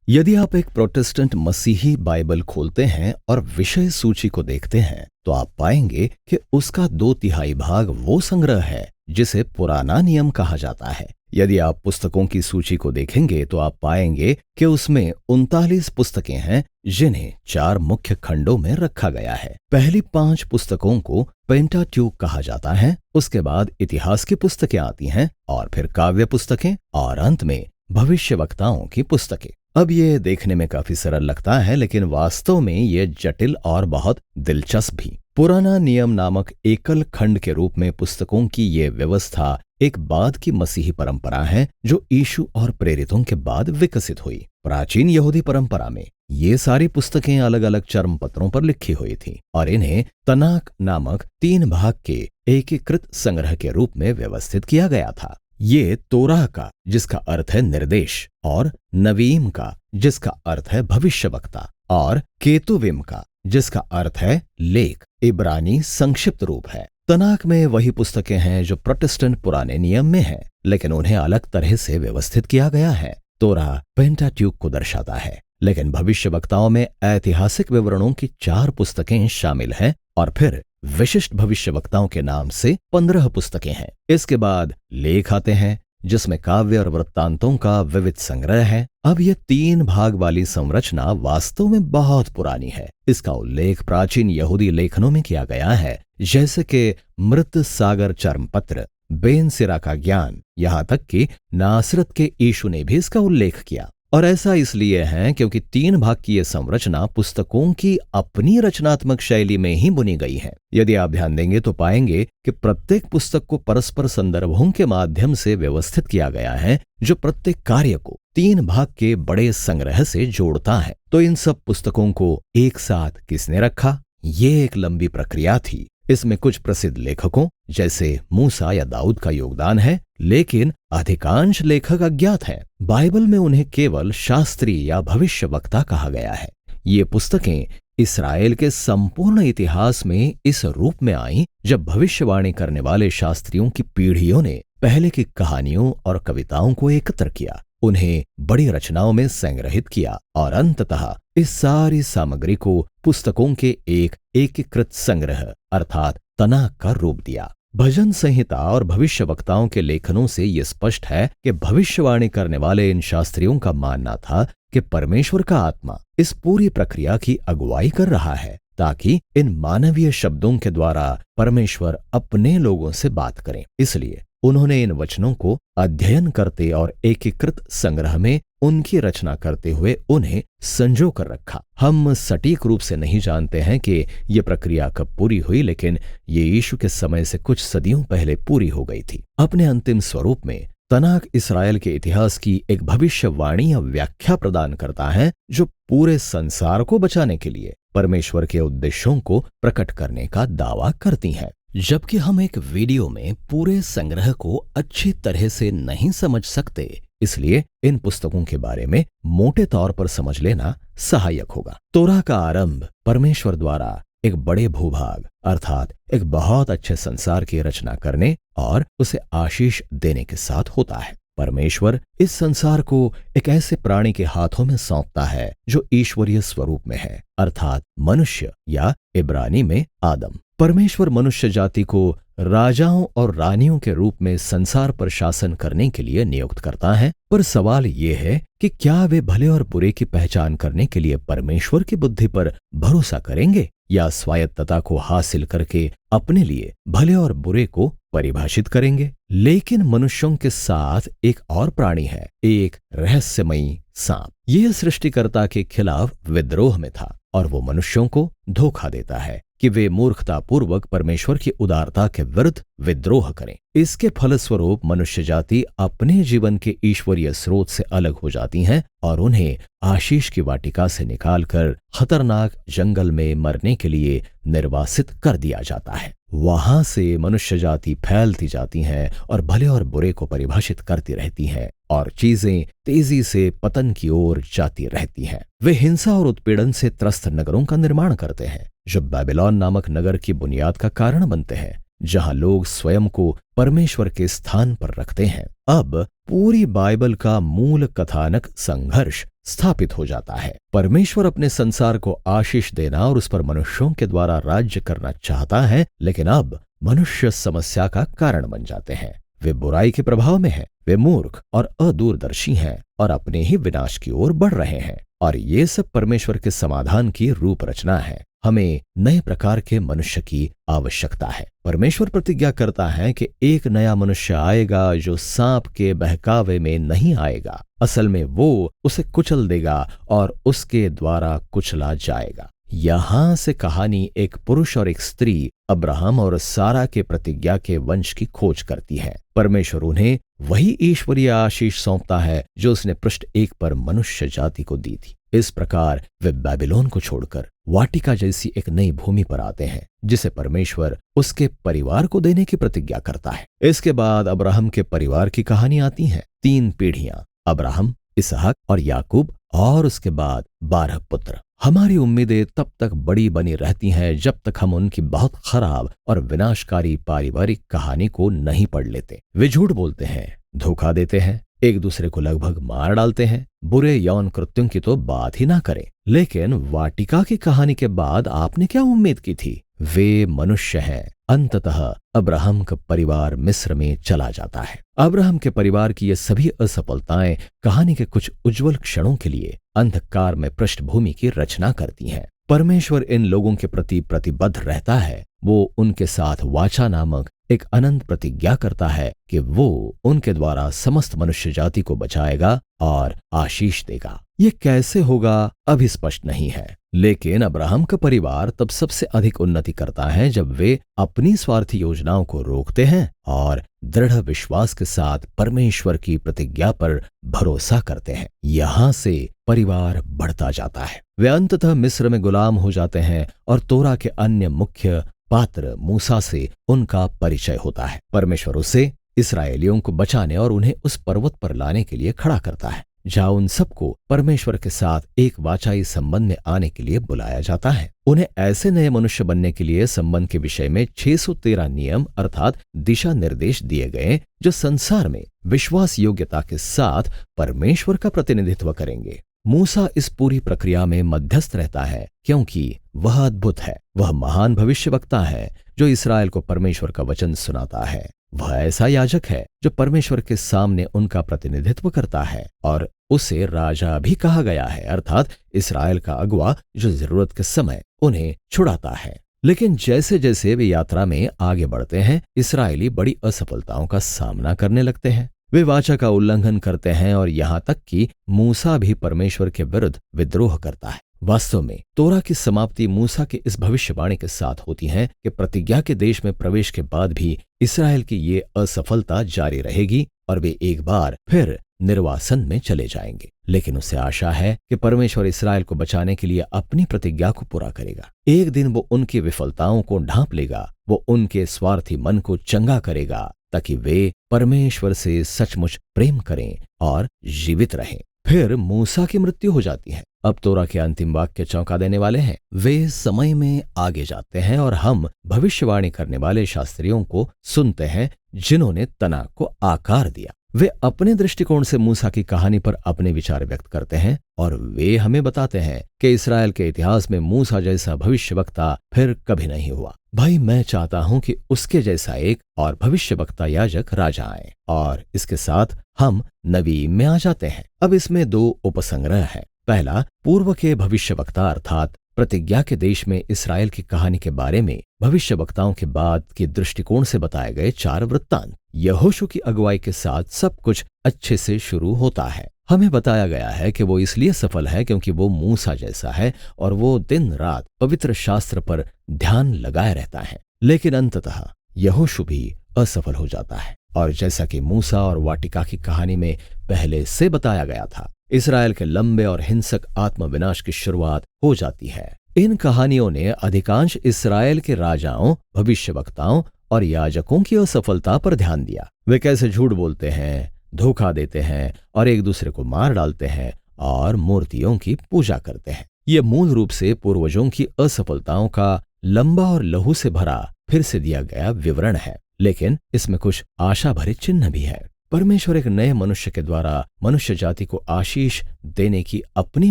यदि आप एक प्रोटेस्टेंट मसीही बाइबल खोलते हैं और विषय सूची को देखते हैं तो आप पाएंगे कि उसका 2/3 भाग वो संग्रह है जिसे पुराना नियम कहा जाता है। यदि आप पुस्तकों की सूची को देखेंगे तो आप पाएंगे कि उसमें 39 पुस्तकें हैं जिन्हें 4 मुख्य खंडों में रखा गया है। पहली 5 पुस्तकों को पेंटाट्यूक कहा जाता है, उसके बाद इतिहास की पुस्तकें आती हैं और फिर काव्य पुस्तकें और अंत में भविष्यवक्ताओं की पुस्तकें। अब ये देखने में काफी सरल लगता है, लेकिन वास्तव में ये जटिल और बहुत दिलचस्प भी। पुराना नियम नामक एकल खंड के रूप में पुस्तकों की ये व्यवस्था एक बाद की मसीही परंपरा है जो यीशु और प्रेरितों के बाद विकसित हुई। प्राचीन यहूदी परंपरा में ये सारी पुस्तकें अलग अलग चर्म पत्रों पर लिखी हुई थी और इन्हें तनाक नामक 3 भाग के एकीकृत संग्रह के रूप में व्यवस्थित किया गया था। ये तोराह का, जिसका अर्थ है निर्देश, और नवीम का, जिसका अर्थ है भविष्यवक्ता, और केतुविम का, जिसका अर्थ है लेख, इब्रानी संक्षिप्त रूप है। तनाक में वही पुस्तकें हैं जो प्रोटेस्टेंट पुराने नियम में हैं, लेकिन उन्हें अलग तरह से व्यवस्थित किया गया है। तोराह पेंटाट्यूक को दर्शाता है, लेकिन भविष्यवक्ताओं में ऐतिहासिक विवरणों की 4 पुस्तकें शामिल हैं और फिर विशिष्ट भविष्यवक्ताओं के नाम से 15 पुस्तकें हैं। इसके बाद लेख आते हैं जिसमें काव्य और वृत्तांतों का विविध संग्रह है। अब यह 3 भाग वाली संरचना वास्तव में बहुत पुरानी है। इसका उल्लेख प्राचीन यहूदी लेखनों में किया गया है, जैसे कि मृत सागर चर्मपत्र, बेन सिरा का ज्ञान, यहाँ तक कि नासरत के यीशु ने भी इसका उल्लेख किया। और ऐसा इसलिए है क्योंकि 3 भाग की यह संरचना पुस्तकों की अपनी रचनात्मक शैली में ही बुनी गई है। यदि आप ध्यान देंगे तो पाएंगे कि प्रत्येक पुस्तक को परस्पर संदर्भों के माध्यम से व्यवस्थित किया गया है जो प्रत्येक कार्य को 3 भाग के बड़े संग्रह से जोड़ता है। तो इन सब पुस्तकों को एक साथ किसने रखा? ये एक लंबी प्रक्रिया थी। इसमें कुछ प्रसिद्ध लेखकों जैसे मूसा या दाऊद का योगदान है, लेकिन अधिकांश लेखक अज्ञात हैं। बाइबल में उन्हें केवल शास्त्री या भविष्यवक्ता कहा गया है। ये पुस्तकें इस्राएल के संपूर्ण इतिहास में इस रूप में आईं जब भविष्यवाणी करने वाले शास्त्रियों की पीढ़ियों ने पहले की कहानियों और कविताओं को एकत्र किया, उन्हें बड़ी रचनाओं में संग्रहित किया और अंततः इस सारी सामग्री को पुस्तकों के एक एकीकृत संग्रह अर्थात तनाक का रूप दिया। भजन संहिता और भविष्यवक्ताओं के लेखनों से यह स्पष्ट है कि भविष्यवाणी करने वाले इन शास्त्रियों का मानना था कि परमेश्वर का आत्मा इस पूरी प्रक्रिया की अगुवाई कर रहा है ताकि इन मानवीय शब्दों के द्वारा परमेश्वर अपने लोगों से बात करें। इसलिए उन्होंने इन वचनों को अध्ययन करते और एकीकृत संग्रह में उनकी रचना करते हुए उन्हें संजो कर रखा। हम सटीक रूप से नहीं जानते हैं कि ये प्रक्रिया कब पूरी हुई, लेकिन ये यीशु के समय से कुछ सदियों पहले पूरी हो गई थी। अपने अंतिम स्वरूप में तनाक इस्राएल के इतिहास की एक भविष्यवाणी या व्याख्या प्रदान करता है जो पूरे संसार को बचाने के लिए परमेश्वर के उद्देश्यों को प्रकट करने का दावा करती है। जबकि हम एक वीडियो में पूरे संग्रह को अच्छी तरह से नहीं समझ सकते, इसलिए इन पुस्तकों के बारे में मोटे तौर पर समझ लेना सहायक होगा। तोराह का आरंभ परमेश्वर द्वारा एक बड़े भूभाग अर्थात एक बहुत अच्छे संसार की रचना करने और उसे आशीष देने के साथ होता है। परमेश्वर इस संसार को एक ऐसे प्राणी के हाथों में सौंपता है जो ईश्वरीय स्वरूप में है अर्थात मनुष्य या इब्रानी में आदम। परमेश्वर मनुष्य जाति को राजाओं और रानियों के रूप में संसार पर शासन करने के लिए नियुक्त करता है, पर सवाल ये है कि क्या वे भले और बुरे की पहचान करने के लिए परमेश्वर की बुद्धि पर भरोसा करेंगे या स्वायत्तता को हासिल करके अपने लिए भले और बुरे को परिभाषित करेंगे। लेकिन मनुष्यों के साथ एक और प्राणी है, एक रहस्यमयी सांप। यह सृष्टिकर्ता के खिलाफ विद्रोह में था और वो मनुष्यों को धोखा देता है कि वे मूर्खतापूर्वक परमेश्वर की उदारता के विरुद्ध विद्रोह करें। इसके फलस्वरूप मनुष्य जाति अपने जीवन के ईश्वरीय स्रोत से अलग हो जाती हैं और उन्हें आशीष की वाटिका से निकालकर खतरनाक जंगल में मरने के लिए निर्वासित कर दिया जाता है। वहां से मनुष्य जाति फैलती जाती हैं और भले और बुरे को परिभाषित करती रहती हैं और चीजें तेजी से पतन की ओर जाती रहती हैं। वे हिंसा और उत्पीड़न से त्रस्त नगरों का निर्माण करते हैं जो बेबीलोन नामक नगर की बुनियाद का कारण बनते हैं, जहां लोग स्वयं को परमेश्वर के स्थान पर रखते हैं। अब पूरी बाइबल का मूल कथानक संघर्ष स्थापित हो जाता है। परमेश्वर अपने संसार को आशीष देना और उस पर मनुष्यों के द्वारा राज्य करना चाहता है, लेकिन अब मनुष्य समस्या का कारण बन जाते हैं। वे बुराई के प्रभाव में हैं, वे मूर्ख और अदूरदर्शी हैं और अपने ही विनाश की ओर बढ़ रहे हैं। और ये सब परमेश्वर के समाधान की रूप रचना है। हमें नए प्रकार के मनुष्य की आवश्यकता है। परमेश्वर प्रतिज्ञा करता है कि एक नया मनुष्य आएगा जो सांप के बहकावे में नहीं आएगा। असल में वो उसे कुचल देगा और उसके द्वारा कुचला जाएगा। यहां से कहानी एक पुरुष और एक स्त्री अब्राहम और सारा के प्रतिज्ञा के वंश की खोज करती है। परमेश्वर उन्हें वही ईश्वरीय आशीष सौंपता है जो उसने पृष्ठ 1 पर मनुष्य जाति को दी थी। इस प्रकार वे बेबीलोन को छोड़कर वाटिका जैसी एक नई भूमि पर आते हैं, जिसे परमेश्वर उसके परिवार को देने की प्रतिज्ञा करता है। इसके बाद अब्राहम के परिवार की कहानी आती है। 3 पीढ़ियां, अब्राहम, इसहाक और याकूब, और उसके बाद 12 पुत्र। हमारी उम्मीदें तब तक बड़ी बनी रहती हैं जब तक हम उनकी बहुत खराब और विनाशकारी पारिवारिक कहानी को नहीं पढ़ लेते। वे झूठ बोलते हैं, धोखा देते हैं, एक दूसरे को लगभग मार डालते हैं। बुरे यौन कृत्यों की तो बात ही ना करें। लेकिन वाटिका की कहानी के बाद आपने क्या उम्मीद की थी? वे मनुष्य हैं। अंततः अब्राहम का परिवार मिस्र में चला जाता है। अब्राहम के परिवार की ये सभी असफलताएं कहानी के कुछ उज्जवल क्षणों के लिए अंधकार में पृष्ठभूमि की रचना करती हैं। परमेश्वर इन लोगों के प्रति प्रतिबद्ध रहता है। वो उनके साथ वाचा नामक एक अनंत प्रतिज्ञा करता है कि वो उनके द्वारा समस्त मनुष्य जाति को बचाएगा और आशीष देगा। ये कैसे होगा अभी स्पष्ट नहीं है, लेकिन अब्राहम का परिवार तब सबसे अधिक उन्नति करता है जब वे अपनी स्वार्थी योजनाओं को रोकते हैं और दृढ़ विश्वास के साथ परमेश्वर की प्रतिज्ञा पर भरोसा करते हैं। यहां से परिवार बढ़ता जाता है। वे अंततः मिस्र में गुलाम हो जाते हैं और तोरा के अन्य मुख्य पात्र मूसा से उनका परिचय होता है। परमेश्वर उसे इस्राएलियों को बचाने और उन्हें उस पर्वत पर लाने के लिए खड़ा करता है जहां उन सबको परमेश्वर के साथ एक वाचाई संबंध में आने के लिए बुलाया जाता है। उन्हें ऐसे नए मनुष्य बनने के लिए संबंध के विषय में 613 नियम अर्थात दिशा निर्देश दिए गए जो संसार में विश्वास योग्यता के साथ परमेश्वर का प्रतिनिधित्व करेंगे। मूसा इस पूरी प्रक्रिया में मध्यस्थ रहता है क्योंकि वह अद्भुत है। वह महान भविष्यवक्ता है जो इसराइल को परमेश्वर का वचन सुनाता है। वह ऐसा याजक है जो परमेश्वर के सामने उनका प्रतिनिधित्व करता है और उसे राजा भी कहा गया है अर्थात इसराइल का अगुआ जो जरूरत के समय उन्हें छुड़ाता है। लेकिन जैसे जैसे वे यात्रा में आगे बढ़ते हैं, इसराइली बड़ी असफलताओं का सामना करने लगते हैं। वे वाचा का उल्लंघन करते हैं और यहाँ तक कि मूसा भी परमेश्वर के विरुद्ध विद्रोह करता है। वास्तव में तोरा की समाप्ति मूसा की इस भविष्यवाणी के साथ होती है कि प्रतिज्ञा के देश में प्रवेश के बाद भी इसराइल की ये असफलता जारी रहेगी और वे एक बार फिर निर्वासन में चले जाएंगे। लेकिन उसे आशा है कि परमेश्वर इसराइल को बचाने के लिए अपनी प्रतिज्ञा को पूरा करेगा। एक दिन वो उनकी विफलताओं को ढांप लेगा। वो उनके स्वार्थी मन को चंगा करेगा ताकि वे परमेश्वर से सचमुच प्रेम करें और जीवित रहें। फिर मूसा की मृत्यु हो जाती है। अब तोरा के अंतिम वाक्य चौंका देने वाले हैं। वे समय में आगे जाते हैं और हम भविष्यवाणी करने वाले शास्त्रियों को सुनते हैं जिन्होंने तना को आकार दिया। वे अपने दृष्टिकोण से मूसा की कहानी पर अपने विचार व्यक्त करते हैं और वे हमें बताते हैं कि इसराइल के इतिहास में मूसा जैसा भविष्यवक्ता फिर कभी नहीं हुआ। भाई, मैं चाहता हूं कि उसके जैसा एक और भविष्यवक्ता याजक राजा आए। और इसके साथ हम नबी में आ जाते हैं। अब इसमें 2 उपसंग्रह हैं। पहला, पूर्व के भविष्यवक्ता अर्थात प्रतिज्ञा के देश में इसराइल की कहानी के बारे में भविष्यवक्ताओं के बाद के दृष्टिकोण से बताए गए 4 वृत्तांत। यहोशू की अगुवाई के साथ सब कुछ अच्छे से शुरू होता है। हमें बताया गया है कि वो इसलिए सफल है क्योंकि वो मूसा जैसा है और वो दिन रात पवित्र शास्त्र पर ध्यान लगाए रहता है। लेकिन अंततः यहोशू भी असफल हो जाता है और जैसा कि मूसा और वाटिका की कहानी में पहले से बताया गया था, इसराइल के लंबे और हिंसक आत्मविनाश की शुरुआत हो जाती है। इन कहानियों ने अधिकांश इसराइल के राजाओं, भविष्यवक्ताओं और याजकों की असफलता पर ध्यान दिया। वे कैसे झूठ बोलते हैं, धोखा देते हैं और एक दूसरे को मार डालते हैं और मूर्तियों की पूजा करते हैं। ये मूल रूप से पूर्वजों की असफलताओं का लंबा और लहू से भरा फिर से दिया गया विवरण है, लेकिन इसमें कुछ आशा भरे चिन्ह भी है। परमेश्वर एक नए मनुष्य के द्वारा मनुष्य जाति को आशीष देने की अपनी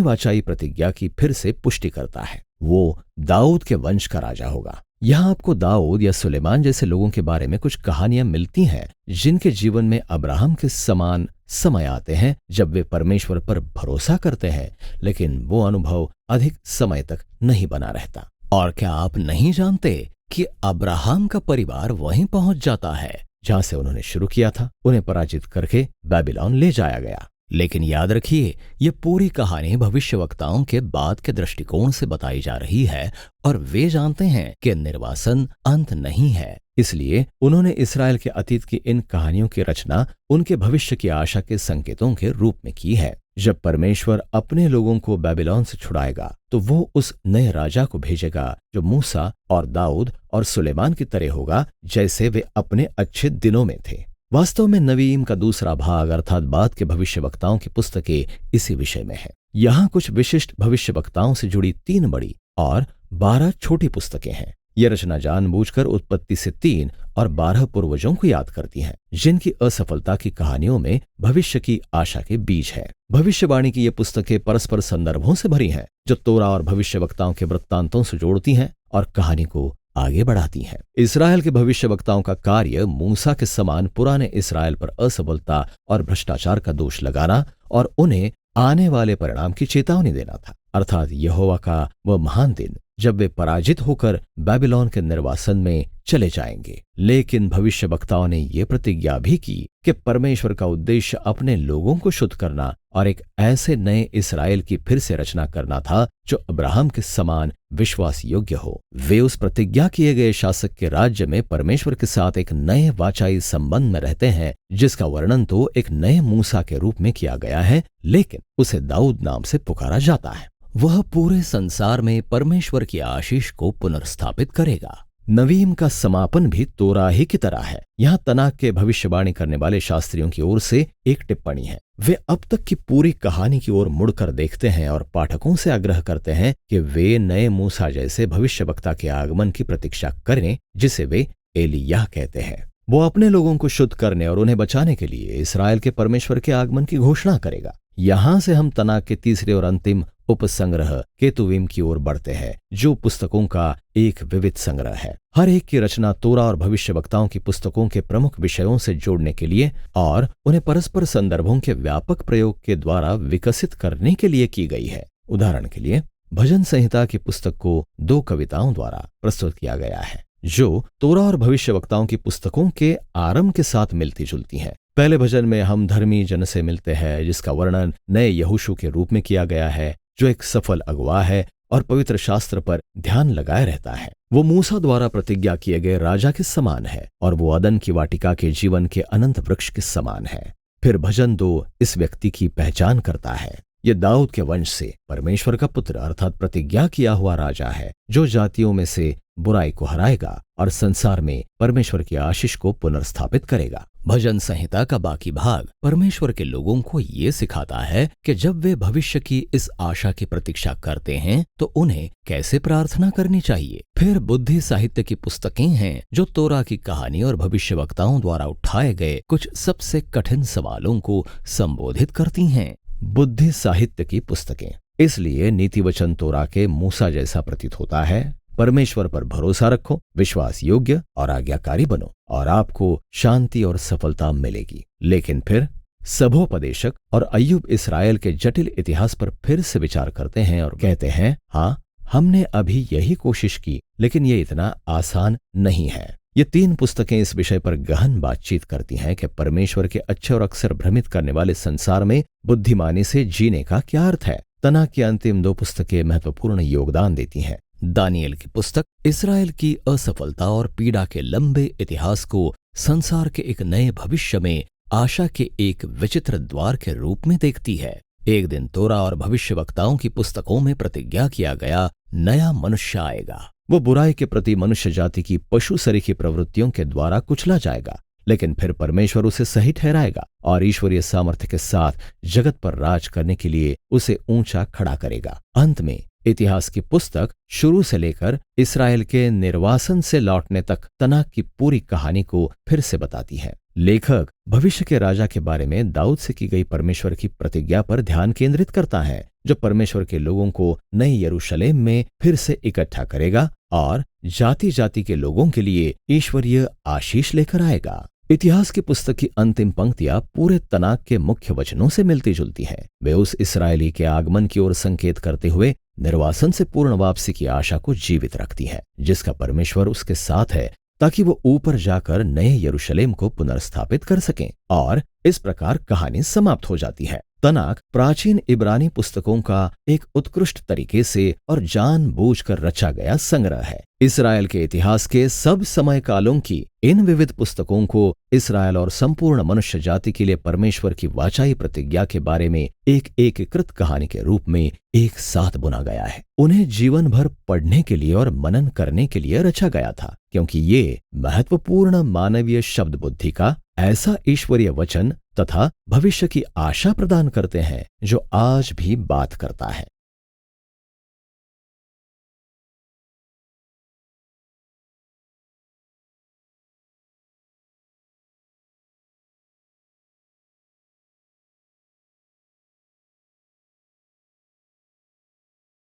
वाचाई प्रतिज्ञा की फिर से पुष्टि करता है। वो दाऊद के वंश का राजा होगा। यहाँ आपको दाऊद या सुलेमान जैसे लोगों के बारे में कुछ कहानियां मिलती हैं जिनके जीवन में अब्राहम के समान समय आते हैं जब वे परमेश्वर पर भरोसा करते हैं, लेकिन वो अनुभव अधिक समय तक नहीं बना रहता। और क्या आप नहीं जानते कि अब्राहम का परिवार वहीं पहुंच जाता है जहां से उन्होंने शुरू किया था? उन्हें पराजित करके बेबीलोन ले जाया गया। लेकिन याद रखिए, ये पूरी कहानी भविष्यवक्ताओं के बाद के दृष्टिकोण से बताई जा रही है और वे जानते हैं कि निर्वासन अंत नहीं है। इसलिए उन्होंने इस्राएल के अतीत की इन कहानियों की रचना उनके भविष्य की आशा के संकेतों के रूप में की है। जब परमेश्वर अपने लोगों को बेबीलोन से छुड़ाएगा तो वो उस नए राजा को भेजेगा जो मूसा और दाऊद और सुलेमान की तरह होगा जैसे वे अपने अच्छे दिनों में थे। वास्तव में नवीम का दूसरा भाग अर्थात बाद के भविष्यवक्ताओं की पुस्तकें इसी विषय में है। यहाँ कुछ विशिष्ट भविष्यवक्ताओं से जुड़ी 3 बड़ी और 12 छोटी पुस्तकें हैं। यह रचना जानबूझकर उत्पत्ति से 3 और 12 पूर्वजों को याद करती हैं, जिनकी असफलता की कहानियों में भविष्य की आशा के बीज है। भविष्यवाणी की ये पुस्तकें परस्पर संदर्भों से भरी हैं, जो तोरा और भविष्यवक्ताओं के वृत्तांतों से जोड़ती हैं और कहानी को आगे बढ़ाती हैं। इस्राएल के भविष्यवक्ताओं का कार्य मूसा के समान पुराने इस्राएल पर असफलता और भ्रष्टाचार का दोष लगाना और उन्हें आने वाले परिणाम की चेतावनी देना था, अर्थात यहोवा का वह महान दिन जब वे पराजित होकर बेबीलोन के निर्वासन में चले जाएंगे। लेकिन भविष्यवक्ताओं ने ये प्रतिज्ञा भी की कि परमेश्वर का उद्देश्य अपने लोगों को शुद्ध करना और एक ऐसे नए इस्राएल की फिर से रचना करना था जो अब्राहम के समान विश्वास योग्य हो। वे उस प्रतिज्ञा किए गए शासक के राज्य में परमेश्वर के साथ एक नए वाचाई संबंध में रहते हैं, जिसका वर्णन तो एक नए मूसा के रूप में किया गया है, लेकिन उसे दाऊद नाम से पुकारा जाता है। वह पूरे संसार में परमेश्वर की आशीष को पुनर्स्थापित करेगा। नवीम का समापन भी तोरा ही की तरह है। यहाँ तनाक के भविष्यवाणी करने वाले शास्त्रियों की ओर से एक टिप्पणी है। वे अब तक की पूरी कहानी की ओर मुड़कर देखते हैं और पाठकों से आग्रह करते हैं कि वे नए मूसा जैसे भविष्यवक्ता के आगमन की प्रतीक्षा करें, जिसे वे एलिय्याह कहते हैं। वो अपने लोगों को शुद्ध करने और उन्हें बचाने के लिए इस्राएल के परमेश्वर के आगमन की घोषणा करेगा। यहां से हम तनाक के तीसरे और अंतिम उपसंग्रह केतुविम की ओर बढ़ते हैं, जो पुस्तकों का एक विविध संग्रह है। हर एक की रचना तोरा और भविष्यवक्ताओं की पुस्तकों के प्रमुख विषयों से जोड़ने के लिए और उन्हें परस्पर संदर्भों के व्यापक प्रयोग के द्वारा विकसित करने के लिए की गई है। उदाहरण के लिए भजन संहिता की पुस्तक को 2 कविताओं द्वारा प्रस्तुत किया गया है, जो तोरा और भविष्यवक्ताओं की पुस्तकों के आरंभ के साथ मिलती जुलती हैं। पहले भजन में हम धर्मी जन से मिलते हैं, जिसका वर्णन नए यहोशू के रूप में किया गया है, जो एक सफल अगुवा है और पवित्र शास्त्र पर ध्यान लगाए रहता है। वो मूसा द्वारा प्रतिज्ञा किए गए राजा के समान है और वो अदन की वाटिका के जीवन के अनंत वृक्ष के समान है। फिर भजन 2 इस व्यक्ति की पहचान करता है। ये दाऊद के वंश से परमेश्वर का पुत्र अर्थात प्रतिज्ञा किया हुआ राजा है, जो जातियों में से बुराई को हराएगा और संसार में परमेश्वर की आशीष को पुनर्स्थापित करेगा। भजन संहिता का बाकी भाग परमेश्वर के लोगों को ये सिखाता है कि जब वे भविष्य की इस आशा की प्रतीक्षा करते हैं तो उन्हें कैसे प्रार्थना करनी चाहिए। फिर बुद्धि साहित्य की पुस्तकें हैं, जो तोरा की कहानी और भविष्यवक्ताओं द्वारा उठाए गए कुछ सबसे कठिन सवालों को संबोधित करती हैं। बुद्धि साहित्य की पुस्तकें इसलिए नीति वचन तोरा के मूसा जैसा प्रतीत होता है। परमेश्वर पर भरोसा रखो, विश्वास योग्य और आज्ञाकारी बनो और आपको शांति और सफलता मिलेगी। लेकिन फिर सभोपदेशक और अय्यूब इस्राएल के जटिल इतिहास पर फिर से विचार करते हैं और कहते हैं, हाँ, हमने अभी यही कोशिश की, लेकिन ये इतना आसान नहीं है। ये 3 पुस्तकें इस विषय पर गहन बातचीत करती हैं कि परमेश्वर के अच्छे और अक्सर भ्रमित करने वाले संसार में बुद्धिमानी से जीने का क्या अर्थ है। तनाक की अंतिम 2 पुस्तकें महत्वपूर्ण योगदान देती हैं। दानिएल की पुस्तक इस्राएल की असफलता और पीड़ा के लंबे इतिहास को संसार के एक नए भविष्य में आशा के एक विचित्र द्वार के रूप में देखती है। एक दिन तोरा और भविष्यवक्ताओं की पुस्तकों में प्रतिज्ञा किया गया नया मनुष्य आएगा। वो बुराई के प्रति मनुष्य जाति की पशु सरीखी प्रवृत्तियों के द्वारा कुचला जाएगा, लेकिन फिर परमेश्वर उसे सही ठहराएगा और ईश्वरीय सामर्थ्य के साथ जगत पर राज करने के लिए उसे ऊंचा खड़ा करेगा। अंत में इतिहास की पुस्तक शुरू से लेकर इस्राएल के निर्वासन से लौटने तक तनाक की पूरी कहानी को फिर से बताती है। लेखक भविष्य के राजा के बारे में दाऊद से की गई परमेश्वर की प्रतिज्ञा पर ध्यान केंद्रित करता है, जो परमेश्वर के लोगों को नए यरूशलेम में फिर से इकट्ठा करेगा और जाति जाति के लोगों के लिए ईश्वरीय आशीष लेकर आएगा। इतिहास की पुस्तक की अंतिम पंक्तियां पूरे तनाक के मुख्य वचनों से मिलती जुलती हैं। वे उस इस्राएली के आगमन की ओर संकेत करते हुए निर्वासन से पूर्ण वापसी की आशा को जीवित रखती है, जिसका परमेश्वर उसके साथ है ताकि वो ऊपर जाकर नए यरूशलेम को पुनर्स्थापित कर सकें। और इस प्रकार कहानी समाप्त हो जाती है। तनाक प्राचीन इब्रानी पुस्तकों का एक उत्कृष्ट तरीके से और जानबूझकर रचा गया संग्रह है। इस्राएल के इतिहास के सब समय कालों की इन विविध पुस्तकों को इस्राएल और संपूर्ण मनुष्य जाति के लिए परमेश्वर की वाचाई प्रतिज्ञा के बारे में एक एकीकृत कहानी के रूप में एक साथ बुना गया है। उन्हें जीवन भर पढ़ने के लिए और मनन करने के लिए रचा गया था, क्योंकि ये महत्वपूर्ण मानवीय शब्द बुद्धि का ऐसा ईश्वरीय वचन तथा भविष्य की आशा प्रदान करते हैं जो आज भी बात करता है।